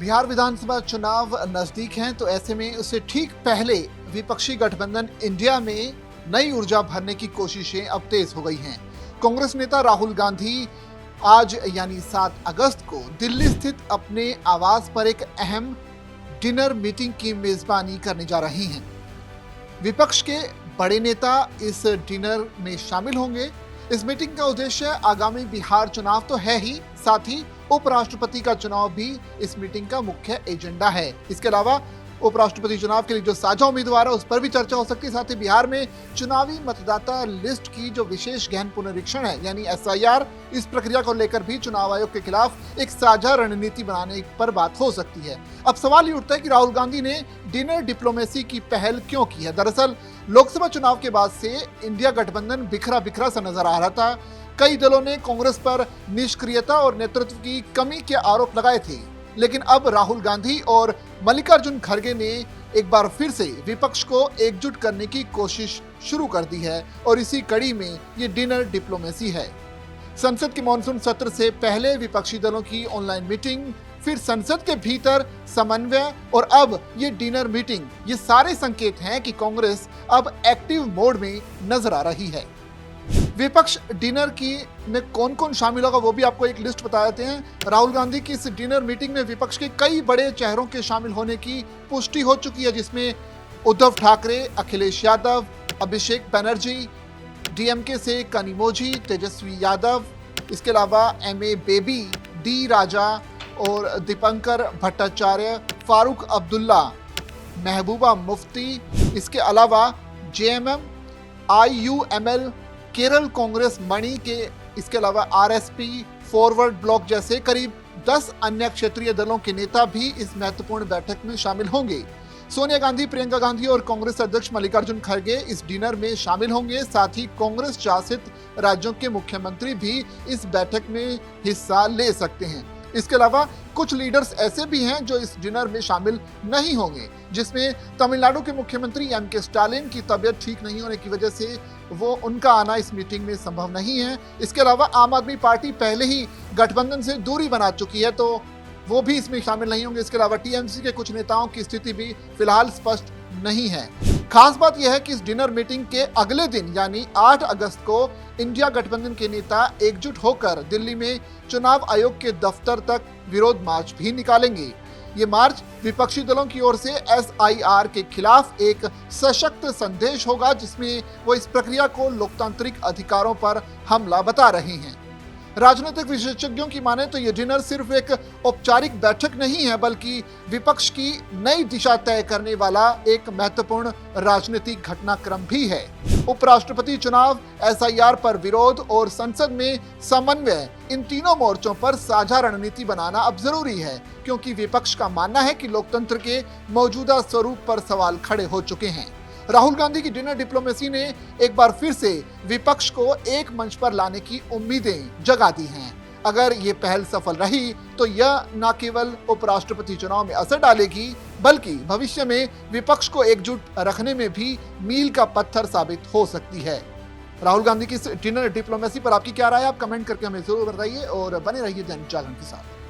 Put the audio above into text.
बिहार विधानसभा चुनाव नजदीक हैं, तो ऐसे में उससे ठीक पहले विपक्षी गठबंधन इंडिया में नई ऊर्जा भरने की कोशिशें अब तेज हो गई हैं। कांग्रेस नेता राहुल गांधी आज यानी 7 अगस्त को दिल्ली स्थित अपने आवास पर एक अहम डिनर मीटिंग की मेजबानी करने जा रही हैं। विपक्ष के बड़े नेता इस डिनर में शामिल होंगे। इस मीटिंग का उद्देश्य आगामी बिहार चुनाव तो है ही, साथ ही उपराष्ट्रपति का चुनाव भी इस मीटिंग का मुख्य एजेंडा है। इसके अलावा उपराष्ट्रपति चुनाव के लिए जो साझा उम्मीदवार है उस पर भी चर्चा हो सकती है। साथ ही बिहार में चुनावी मतदाता लिस्ट की जो विशेष गहन पुनरीक्षण है यानी SIR, इस प्रक्रिया को लेकर भी चुनाव आयोग के खिलाफ एक साझा रणनीति बनाने पर बात हो सकती है। अब सवाल ये उठता है कि राहुल गांधी ने डिनर डिप्लोमेसी की पहल क्यों की है। दरअसल लोकसभा चुनाव के बाद से इंडिया गठबंधन बिखरा बिखरा सा नजर आ रहा था। कई दलों ने कांग्रेस पर निष्क्रियता और नेतृत्व की कमी के आरोप लगाए थे, लेकिन अब राहुल गांधी और मल्लिकार्जुन खड़गे ने एक बार फिर से विपक्ष को एकजुट करने की कोशिश शुरू कर दी है और इसी कड़ी में ये डिनर डिप्लोमेसी है। संसद के मॉनसून सत्र से पहले विपक्षी दलों की ऑनलाइन मीटिंग, फिर संसद के भीतर समन्वय और अब ये डिनर मीटिंग, ये सारे संकेत हैं कि कांग्रेस अब एक्टिव मोड में नजर आ रही है। विपक्ष डिनर की में कौन कौन शामिल होगा वो भी आपको एक लिस्ट बता देते हैं। राहुल गांधी की इस डिनर मीटिंग में विपक्ष के कई बड़े चेहरों के शामिल होने की पुष्टि हो चुकी है, जिसमें उद्धव ठाकरे, अखिलेश यादव, अभिषेक बनर्जी, DMK से कनिमोझी, तेजस्वी यादव, इसके अलावा MA बेबी, D राजा और दीपंकर भट्टाचार्य, फारूक अब्दुल्ला, महबूबा मुफ्ती, इसके अलावा JMM, IUML, केरल कांग्रेस मणि के, इसके अलावा RSP, फॉरवर्ड ब्लॉक जैसे करीब 10 अन्य क्षेत्रीय दलों के नेता भी इस महत्वपूर्ण बैठक में शामिल होंगे। सोनिया गांधी, प्रियंका गांधी और कांग्रेस अध्यक्ष मल्लिकार्जुन खड़गे इस डिनर में शामिल होंगे। साथ ही कांग्रेस शासित राज्यों के मुख्यमंत्री भी इस बैठक में हिस्सा ले सकते हैं। इसके अलावा कुछ लीडर्स ऐसे भी हैं जो इस डिनर में शामिल नहीं होंगे, जिसमें तमिलनाडु के मुख्यमंत्री MK स्टालिन की तबीयत ठीक नहीं होने की वजह से वो उनका आना इस मीटिंग में संभव नहीं है। इसके अलावा आम आदमी पार्टी पहले ही गठबंधन से दूरी बना चुकी है, तो वो भी इसमें शामिल नहीं होंगे। इसके अलावा TMC के कुछ नेताओं की स्थिति भी फिलहाल स्पष्ट नहीं है। खास बात यह है कि इस डिनर मीटिंग के अगले दिन यानी 8 अगस्त को इंडिया गठबंधन के नेता एकजुट होकर दिल्ली में चुनाव आयोग के दफ्तर तक विरोध मार्च भी निकालेंगे। ये मार्च विपक्षी दलों की ओर से SIR के खिलाफ एक सशक्त संदेश होगा, जिसमें वो इस प्रक्रिया को लोकतांत्रिक अधिकारों पर हमला बता रहे हैं। राजनीतिक विशेषज्ञों की माने तो ये डिनर सिर्फ एक औपचारिक बैठक नहीं है, बल्कि विपक्ष की नई दिशा तय करने वाला एक महत्वपूर्ण राजनीतिक घटनाक्रम भी है। उपराष्ट्रपति चुनाव, SIR पर विरोध और संसद में समन्वय, इन तीनों मोर्चों पर साझा रणनीति बनाना अब जरूरी है, क्योंकि विपक्ष का मानना है कि लोकतंत्र के मौजूदा स्वरूप पर सवाल खड़े हो चुके हैं। राहुल गांधी की डिनर डिप्लोमेसी ने एक बार फिर से विपक्ष को एक मंच पर लाने की उम्मीदें जगा दी हैं। अगर ये पहल सफल रही तो यह न केवल उपराष्ट्रपति चुनाव में असर डालेगी, बल्कि भविष्य में विपक्ष को एकजुट रखने में भी मील का पत्थर साबित हो सकती है। राहुल गांधी की इस डिनर डिप्लोमेसी पर आपकी क्या राय है? आप कमेंट करके हमें जरूर बताइए और बने रहिए दैनिक जागरण के साथ।